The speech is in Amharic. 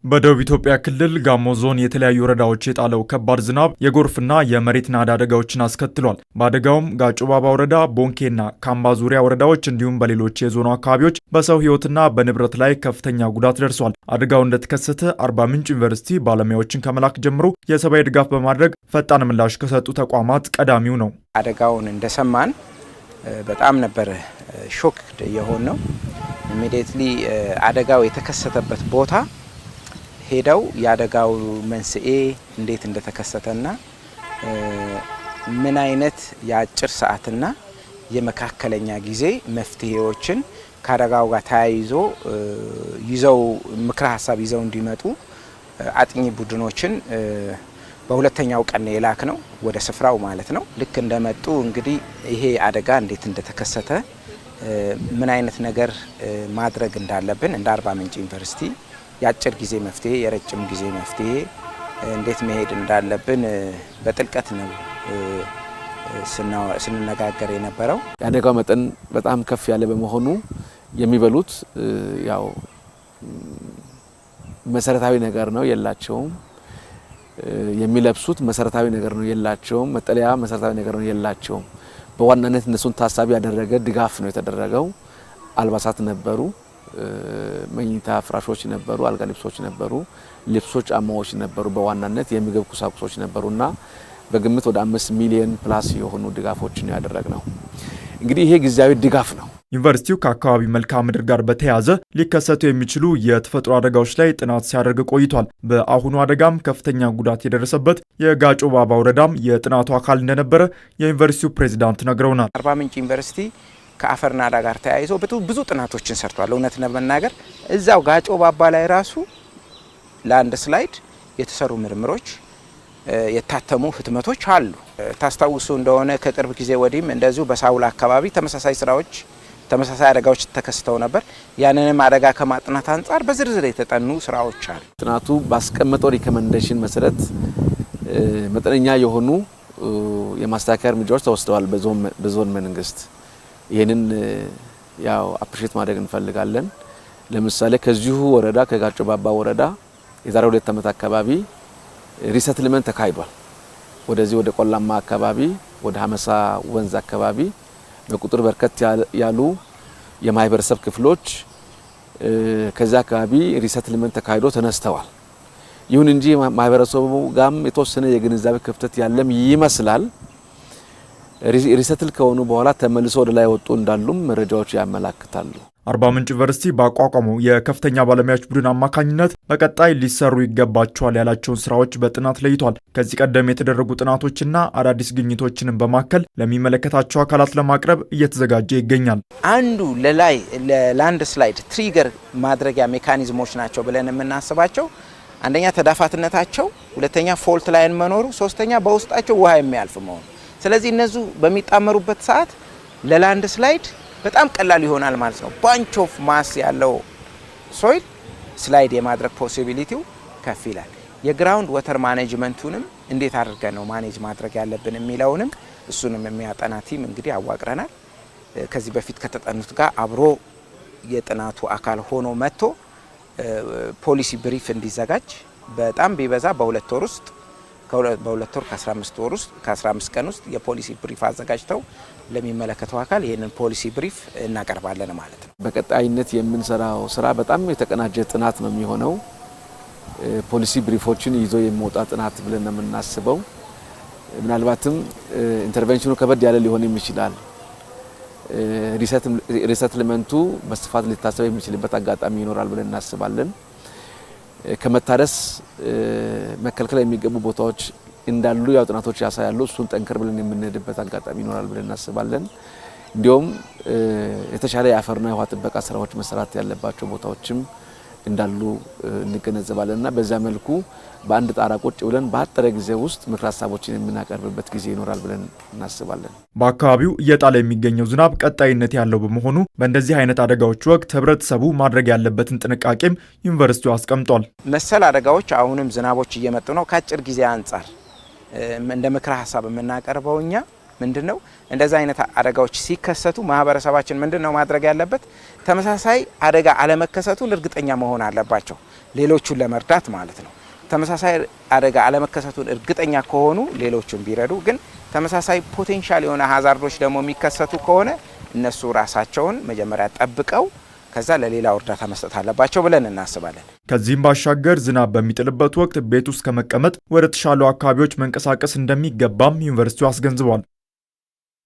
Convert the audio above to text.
በደቡብ ኢትዮጵያ ክልል ጋሞ ዞን የተለያዩ ወረዳዎች የጣለው ከባድ ዝናብ የጎርፍና የመሬት ናዳ አደጋዎችን አስከትሏል። በአደጋውም ጋጮ ባባ ወረዳ፣ ቦንኬና ካምባ ዙሪያ ወረዳዎች እንዲሁም በሌሎች የዞኑ አካባቢዎች በሰው ሕይወትና በንብረት ላይ ከፍተኛ ጉዳት ደርሷል። አደጋው እንደተከሰተ አርባ ምንጭ ዩኒቨርሲቲ ባለሙያዎችን ከመላክ ጀምሮ የሰብአዊ ድጋፍ በማድረግ ፈጣን ምላሽ ከሰጡ ተቋማት ቀዳሚው ነው። አደጋውን እንደሰማን በጣም ነበር ሾክ የሆን ነው። ኢሚዲየትሊ አደጋው የተከሰተበት ቦታ ሄደው የአደጋው መንስኤ እንዴት እንደተከሰተና ምን አይነት የአጭር ሰዓትና የመካከለኛ ጊዜ መፍትሄዎችን ከአደጋው ጋር ተያይዞ ይዘው ምክረ ሀሳብ ይዘው እንዲመጡ አጥኚ ቡድኖችን በሁለተኛው ቀን የላክ ነው ወደ ስፍራው ማለት ነው። ልክ እንደመጡ እንግዲህ ይሄ አደጋ እንዴት እንደተከሰተ ምን አይነት ነገር ማድረግ እንዳለብን እንደ አርባ ምንጭ ዩኒቨርሲቲ የአጭር ጊዜ መፍትሄ የረጅም ጊዜ መፍትሄ እንዴት መሄድ እንዳለብን በጥልቀት ነው ስንነጋገር የነበረው። የአደጋው መጠን በጣም ከፍ ያለ በመሆኑ የሚበሉት ያው መሰረታዊ ነገር ነው የላቸውም። የሚለብሱት መሰረታዊ ነገር ነው የላቸውም። መጠለያ መሰረታዊ ነገር ነው የላቸውም። በዋናነት እነሱን ታሳቢ ያደረገ ድጋፍ ነው የተደረገው። አልባሳት ነበሩ፣ መኝታ ፍራሾች ነበሩ፣ አልጋ ልብሶች ነበሩ፣ ልብሶች፣ ጫማዎች ነበሩ። በዋናነት የምግብ ቁሳቁሶች ነበሩና በግምት ወደ 5 ሚሊዮን ፕላስ የሆኑ ድጋፎችን ያደረግነው። እንግዲህ ይሄ ጊዜያዊ ድጋፍ ነው። ዩኒቨርሲቲው ከአካባቢ መልክዓ ምድር ጋር በተያያዘ ሊከሰቱ የሚችሉ የተፈጥሮ አደጋዎች ላይ ጥናት ሲያደርግ ቆይቷል። በአሁኑ አደጋም ከፍተኛ ጉዳት የደረሰበት የጋጮ ባባ ወረዳም የጥናቱ አካል እንደነበረ የዩኒቨርሲቲው ፕሬዝዳንት ነግረውናል። አርባ ምንጭ ዩኒቨርሲቲ ከአፈር ናዳ ጋር ተያይዞ ብዙ ጥናቶችን ሰርቷል። እውነት ለመናገር እዛው ጋጮ ባባ ላይ ራሱ ላንድ ስላይድ የተሰሩ ምርምሮች የታተሙ ህትመቶች አሉ። ታስታውሱ እንደሆነ ከቅርብ ጊዜ ወዲህም እንደዚሁ በሳውላ አካባቢ ተመሳሳይ አደጋዎች ተከስተው ነበር። ያንንም አደጋ ከማጥናት አንጻር በዝርዝር የተጠኑ ስራዎች አሉ። ጥናቱ ባስቀመጠው ሪኮመንዴሽን መሰረት መጠነኛ የሆኑ የማስተካከያ እርምጃዎች ተወስደዋል በዞን መንግስት። ይሄንን ያው አፕሪሼት ማድረግ እንፈልጋለን። ለምሳሌ ከዚሁ ወረዳ ከጋጮ ባባ ወረዳ የዛሬ 2 ዓመት አካባቢ ሪሰትልመንት ተካሂዷል። ወደዚህ ወደ ቆላማ አካባቢ ወደ ሀመሳ ወንዝ አካባቢ በቁጥር በርከት ያሉ የማህበረሰብ ክፍሎች ከዛ አካባቢ ሪሰትልመንት ተካሂዶ ተነስተዋል። ይሁን እንጂ ማህበረሰቡ ጋም የተወሰነ የግንዛቤ ክፍተት ያለም ይመስላል። ሪሰትል ከሆኑ በኋላ ተመልሶ ወደ ላይ ወጡ እንዳሉም መረጃዎች ያመላክታሉ። አርባ ምንጭ ዩኒቨርሲቲ ባቋቋመው የከፍተኛ ባለሙያዎች ቡድን አማካኝነት በቀጣይ ሊሰሩ ይገባቸዋል ያላቸውን ስራዎች በጥናት ለይቷል። ከዚህ ቀደም የተደረጉ ጥናቶችና አዳዲስ ግኝቶችንም በማከል ለሚመለከታቸው አካላት ለማቅረብ እየተዘጋጀ ይገኛል። አንዱ ለላንድ ስላይድ ትሪገር ማድረጊያ ሜካኒዝሞች ናቸው ብለን የምናስባቸው አንደኛ ተዳፋትነታቸው፣ ሁለተኛ ፎልት ላይን መኖሩ፣ ሶስተኛ በውስጣቸው ውሃ የሚያልፍ መሆኑ። ስለዚህ እነሱ በሚጣመሩበት ሰዓት ለላንድ ስላይድ በጣም ቀላል ይሆናል ማለት ነው። ባንች ኦፍ ማስ ያለው ሶይል ስላይድ የማድረግ ፖሲቢሊቲው ከፍ ይላል። የግራውንድ ወተር ማኔጅመንቱንም እንዴት አድርገን ነው ማኔጅ ማድረግ ያለብን የሚለውንም እሱንም የሚያጠና ቲም እንግዲህ አዋቅረናል። ከዚህ በፊት ከተጠኑት ጋር አብሮ የጥናቱ አካል ሆኖ መጥቶ ፖሊሲ ብሪፍ እንዲዘጋጅ በጣም ቢበዛ በ2 ወር ውስጥ ከ15 ቀን ውስጥ የፖሊሲ ብሪፍ አዘጋጅተው ለሚመለከተው አካል ይህንን ፖሊሲ ብሪፍ እናቀርባለን ማለት ነው። በቀጣይነት የምንሰራው ስራ በጣም የተቀናጀ ጥናት ነው የሚሆነው። ፖሊሲ ብሪፎችን ይዞ የሚወጣ ጥናት ብለን ነው የምናስበው። ምናልባትም ኢንተርቬንሽኑ ከበድ ያለ ሊሆን ይችላል። ሪሰትልመንቱ በስፋት ሊታሰብ የሚችልበት አጋጣሚ ይኖራል ብለን እናስባለን። ከመታረስ መከልከል የሚገቡ ቦታዎች እንዳሉ ያው ጥናቶች ያሳያሉ። እሱን ጠንከር ብለን የምንሄድበት አጋጣሚ ይኖራል ብለን እናስባለን። እንዲሁም የተሻለ የአፈርና የውሃ ጥበቃ ስራዎች መሰራት ያለባቸው ቦታዎችም እንዳሉ እንገነዘባለንና በዛ መልኩ በአንድ ጣራ ቁጭ ብለን በአጠረ ጊዜ ውስጥ ምክር ሀሳቦችን የምናቀርብበት ጊዜ ይኖራል ብለን እናስባለን። በአካባቢው እየጣለ የሚገኘው ዝናብ ቀጣይነት ያለው በመሆኑ በእንደዚህ አይነት አደጋዎች ወቅት ህብረተሰቡ ማድረግ ያለበትን ጥንቃቄም ዩኒቨርሲቲው አስቀምጧል። መሰል አደጋዎች አሁንም ዝናቦች እየመጡ ነው። ከአጭር ጊዜ አንጻር እንደ ምክር ሀሳብ የምናቀርበው እኛ ምንድነው እንደዛ አይነት አደጋዎች ሲከሰቱ ማህበረሰባችን ምንድነው ማድረግ ያለበት? ተመሳሳይ አደጋ አለመከሰቱን እርግጠኛ መሆን አለባቸው፣ ሌሎቹን ለመርዳት ማለት ነው። ተመሳሳይ አደጋ አለመከሰቱን እርግጠኛ ከሆኑ ሌሎቹን ቢረዱ፣ ግን ተመሳሳይ ፖቴንሻል የሆነ ሃዛርዶች ደግሞ የሚከሰቱ ከሆነ እነሱ ራሳቸውን መጀመሪያ ጠብቀው ከዛ ለሌላው እርዳታ መስጠት አለባቸው ብለን እናስባለን። ከዚህም ባሻገር ዝናብ በሚጥልበት ወቅት ቤት ውስጥ ከመቀመጥ ወደ ተሻሉ አካባቢዎች መንቀሳቀስ እንደሚገባም ዩኒቨርሲቲው አስገንዝቧል።